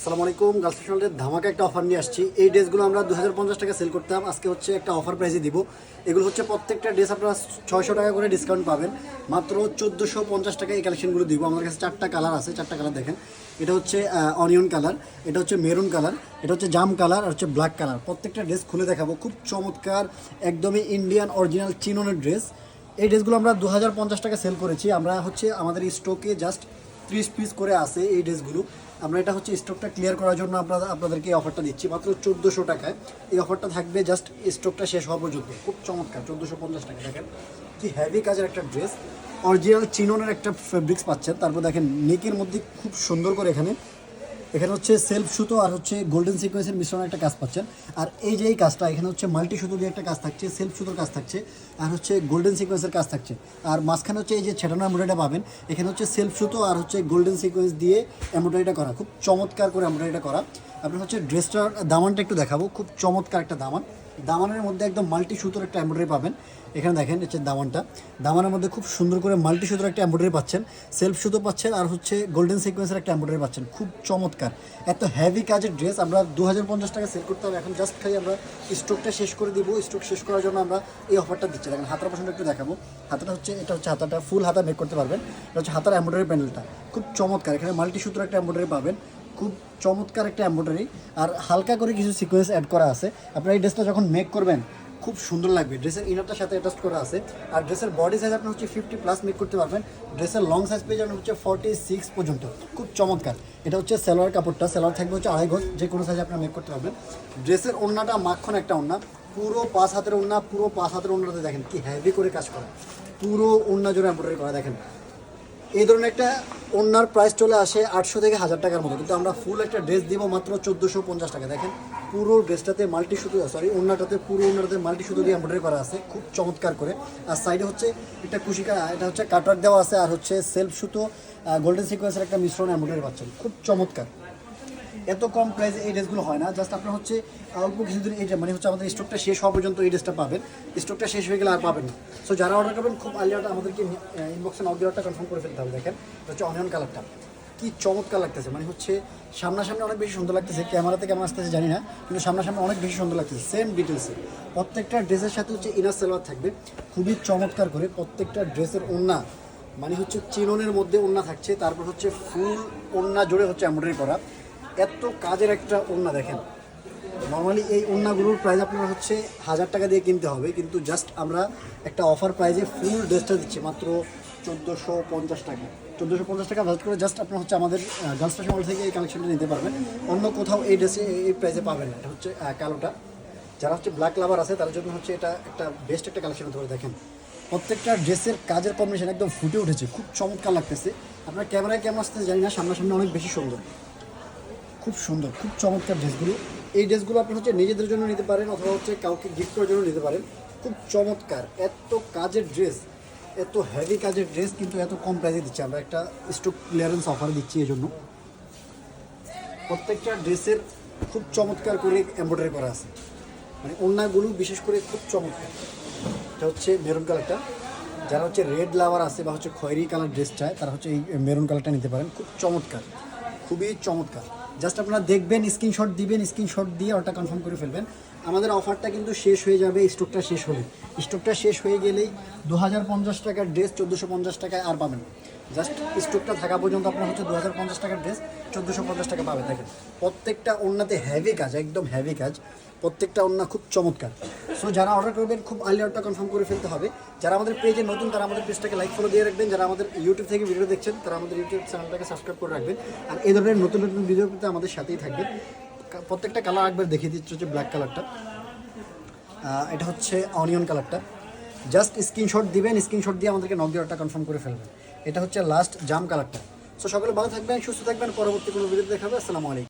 আসসালামু আলাইকুম। গার্লস ফ্যাশনের ধামাকা একটা অফার নিয়ে আসছি। এই ড্রেসগুলো আমরা 2050 টাকা সেল করতাম, আজকে হচ্ছে একটা অফার প্রাইসে দিব। এগুলো হচ্ছে প্রত্যেকটা ড্রেস আপনারা 600 টাকা করে ডিসকাউন্ট পাবেন, মাত্র 1450 টাকা এই কালেকশনগুলো দিব। আমাদের কাছে 4টা কালার আছে, 4টা কালার দেখেন। এটা হচ্ছে অনিয়ন কালার, এটা হচ্ছে মেরুন কালার, এটা হচ্ছে জাম কালার আর হচ্ছে ব্ল্যাক কালার। প্রত্যেকটা ড্রেস খুলে দেখাবো, খুব চমৎকার একদমই ইন্ডিয়ান অরিজিনাল চিননের ড্রেস। এই ড্রেসগুলো আমরা 2050 টাকা সেল করেছি। আমরা হচ্ছে আমাদের স্টকে জাস্ট 30 পিস করে আছে এই ড্রেসগুলো। আমরা এটা হচ্ছে স্টকটা ক্লিয়ার করার জন্য আপনাদেরকে এই অফারটা দিচ্ছি মাত্র 1400 টাকায়। এই অফারটা থাকবে জাস্ট স্টকটা শেষ হওয়া পর্যন্ত। খুব চমৎকার 1450 টাকা। দেখেন কি হেভি কাজের একটা ড্রেস, অরিজিনাল চিননের একটা ফেব্রিক্স পাচ্ছেন। তারপর দেখেন নেকের মধ্যে খুব সুন্দর করে এখানে হচ্ছে সেলফ সুতো আর হচ্ছে গোল্ডেন সিকোয়েন্সের মিশ্রণে একটা কাজ পাচ্ছেন। আর এই যে এই কাজটা এখানে হচ্ছে মাল্টি সুতো দিয়ে একটা কাজ থাকছে, সেলফ সুতোর কাজ থাকছে আর হচ্ছে গোল্ডেন সিকোয়েন্সের কাজ থাকছে। আর মাঝখানে হচ্ছে এই যে ছেটানো এমব্রয়ডারিটা পাবেন, এখানে হচ্ছে সেলফ সুতো আর হচ্ছে গোল্ডেন সিকোয়েন্স দিয়ে এমব্রয়ডারিটা করা, খুব চমৎকার করে এমব্রয়ডারিটা করা। আপনার হচ্ছে ড্রেসটার দামানটা একটু দেখাবো, খুব চমৎকার একটা দামান। দামানের মধ্যে একদম মাল্টি সুতোর একটা এমব্রয়ডারি পাবেন। এখানে দেখেন হচ্ছে দামানের মধ্যে খুব সুন্দর করে মাল্টি সুতোর একটা এমব্রয়ডারি পাচ্ছেন, সেলফ সুতো পাচ্ছেন আর হচ্ছে গোল্ডেন সিকোয়েন্সের একটা এমব্রয়ডারি পাচ্ছেন। খুব চমৎকার এত হেভি কাজের ড্রেস আমরা 2050 টাকা সেল করতে হবে। এখন জাস্ট খালি আমরা স্টকটা শেষ করে দিব। স্টক শেষ করার জন্য আমরা এই অফারটা দিচ্ছি। দেখেন হাতার পছন্দ একটু দেখাবো। হাতাটা হচ্ছে এটা হচ্ছে হাতাটা ফুল হাতা মেক করতে পারবেন। এটা হচ্ছে হাতার এমব্রয়ডারি প্যানেলটা খুব চমৎকার। এখানে মাল্টি সুতোর একটা এমব্রয়ডারি পাবেন, খুব চমৎকার একটা এমব্রয়ডারি আর হালকা করে কিছু সিকোয়েন্স অ্যাড করা আছে। আপনারা এই ড্রেসটা যখন মেক করবেন খুব সুন্দর লাগবে। ড্রেসের ইনারটার সাথে অ্যাটাচ করা আছে। আর ড্রেসের বডি সাইজ আপনি হচ্ছে 50+ মেক করতে পারবেন। ড্রেসের লং সাইজ পেয়ে যাবেন হচ্ছে 46 পর্যন্ত, খুব চমৎকার। এটা হচ্ছে সালোয়ার কাপড়টা, সালোয়ার থাকবে হচ্ছে 2.5 গজ, যে কোনো সাইজে আপনারা মেক করতে পারবেন। ড্রেসের ওড়নাটা মাখন একটা ওড়না, পুরো 5 হাতের ওড়না, পুরো 5 হাতের ওড়নাতে দেখেন কি হেভি করে কাজ করা, পুরো ওড়না জোড়া এমব্রয়ডারি করা। দেখেন এই ধরনের একটা ওড়নার প্রাইস চলে আসে 800 থেকে 1000 টাকার মতো, কিন্তু আমরা ফুল একটা ড্রেস দিব মাত্র 1450 টাকা। দেখেন পুরো ড্রেসটাতে মাল্টি সুতো, ওড়নাটাতে পুরো ওড়নাটাতে মাল্টি সুতো দিয়ে এমব্রয়ডারি করা আছে, খুব চমৎকার করে। আর সাইডে হচ্ছে একটা কুশিকা, এটা হচ্ছে কাটওয়ার্ক দেওয়া আছে আর হচ্ছে সেলফ সুতো গোল্ডেন সিকোয়েন্সের একটা মিশ্রণ এমব্রয়ডারি পাচ্ছেন, খুব চমৎকার। এত কম প্রাইসে এই ড্রেসগুলো হয় না। জাস্ট আপনার হচ্ছে অল্প কিছুদিন এইটা মানে হচ্ছে আমাদের স্টকটা শেষ হওয়া পর্যন্ত এই ড্রেসটা পাবেন। স্টকটা শেষ হয়ে গেলে আর পাবেন না। সো যারা অর্ডার করবেন খুব আর্লি অর্ডার আমাদেরকে ইনবক্সে নক দিয়ে অর্ডারটা কনফার্ম করে ফেলতে হবে। দেখেন এটা হচ্ছে অনিয়ন কালারটা, কি চমৎকার লাগতেছে। মানে হচ্ছে সামনাসামনি অনেক বেশি সুন্দর লাগতেছে, ক্যামেরাতে কেমন আসতেছে জানি না, কিন্তু সামনাসামনি অনেক বেশি সুন্দর লাগতেছে। সেম ডিটেলসে প্রত্যেকটা ড্রেসের সাথে হচ্ছে ইনার সালোয়ার থাকবে, খুবই চমৎকার করে। প্রত্যেকটা ড্রেসের ওড়না মানে হচ্ছে চিননের মধ্যে ওড়না থাকছে, তারপর হচ্ছে ফুল ওড়না জুড়ে হচ্ছে এমব্রয়ডারি করা। এত কাজের একটা ওড়না দেখেন। নর্মালি এই ওড়নাগুলোর প্রাইস আপনারা হচ্ছে 1000 টাকা দিয়ে কিনতে হবে, কিন্তু জাস্ট আমরা একটা অফার প্রাইসে ফুল ড্রেসটা দিচ্ছি মাত্র 1450 টাকা। 1450 টাকা ভাজ করে জাস্ট আপনার হচ্ছে আমাদের গার্লস ফ্যাশন মল থেকে এই কালেকশনটা নিতে পারবেন। অন্য কোথাও এই ড্রেসে এই প্রাইসে পাবেন না। এটা হচ্ছে কালোটা, যারা হচ্ছে ব্ল্যাক লাভার আছে তার জন্য হচ্ছে এটা একটা বেস্ট একটা কালেকশন হতে পারে। দেখেন প্রত্যেকটা ড্রেসের কাজের কম্বিনেশন একদম ফুটে উঠেছে, খুব চমৎকার লাগতেছে। আপনার ক্যামেরায় কেমন আসতেছে জানি না, সামনাসামনি অনেক বেশি সুন্দর, খুব সুন্দর, খুব চমৎকার ড্রেসগুলো। এই ড্রেসগুলো আপনি হচ্ছে নিজেদের জন্য নিতে পারেন অথবা হচ্ছে কাউকে গিফট করার জন্য নিতে পারেন। খুব চমৎকার এত কাজের ড্রেস, এত হেভি কাজের ড্রেস, কিন্তু এত কম প্রাইসে দিচ্ছি আমরা। একটা স্টক ক্লিয়ারেন্স অফার দিচ্ছি এই জন্য। প্রত্যেকটা ড্রেসের খুব চমৎকার করে এমব্রয়ডারি করা আছে, মানে ওড়নাগুলো বিশেষ করে খুব চমৎকার। এটা হচ্ছে মেরুন কালারটা, যারা হচ্ছে রেড লাভার আছে বা হচ্ছে খয়েরি কালার ড্রেস চায় তারা হচ্ছে এই মেরুন কালারটা নিতে পারেন। খুব চমৎকার, খুবই চমৎকার। জাস্ট আপনারা দেখবেন, স্ক্রিনশট দিবেন, স্ক্রিনশট দিয়ে ওটা কনফার্ম করে ফেলবেন। আমাদের অফারটা কিন্তু শেষ হয়ে যাবে স্টকটা শেষ হলে। স্টকটা শেষ হয়ে গেলেই 2050 টাকার ড্রেস 1450 টাকায় আর পাবেন না। জাস্ট স্টকটা থাকা পর্যন্ত আপনার হচ্ছে 2050 টাকার ড্রেস 1450 টাকা পাবেন। দেখেন প্রত্যেকটা ওড়নাতে হেভি কাজ, একদম হেভি কাজ, প্রত্যেকটা ওড়না খুব চমৎকার। সো যারা অর্ডার করবেন খুব আর্লি অর্ডারটা কনফার্ম করে ফেলতে হবে। যারা আমাদের পেজে নতুন তারা আমাদের পেজটাকে লাইক ফলো দিয়ে রাখবেন। যারা আমাদের ইউটিউব থেকে ভিডিও দেখছেন তারা আমাদের ইউটিউব চ্যানেলটাকে সাবস্ক্রাইব করে রাখবেন। আর এই ধরনের নতুন নতুন ভিডিও পেতে আমাদের সাথেই থাকবেন। প্রত্যেকটা কালার একবার দেখিয়ে দিচ্ছে। হচ্ছে ব্ল্যাক কালারটা, এটা হচ্ছে অনিয়ন কালারটা। জাস্ট স্ক্রিনশট দিবেন, স্ক্রিনশট দিয়ে আমাদেরকে নক দিয়ে অর্ডারটা কনফার্ম করে ফেলবেন। এটা হচ্ছে লাস্ট জাম কালারটা। সো সকলে ভালো থাকবেন, সুস্থ থাকবেন। পরবর্তী কোনো ভিডিও দেখাবে। আসসালামু আলাইকুম।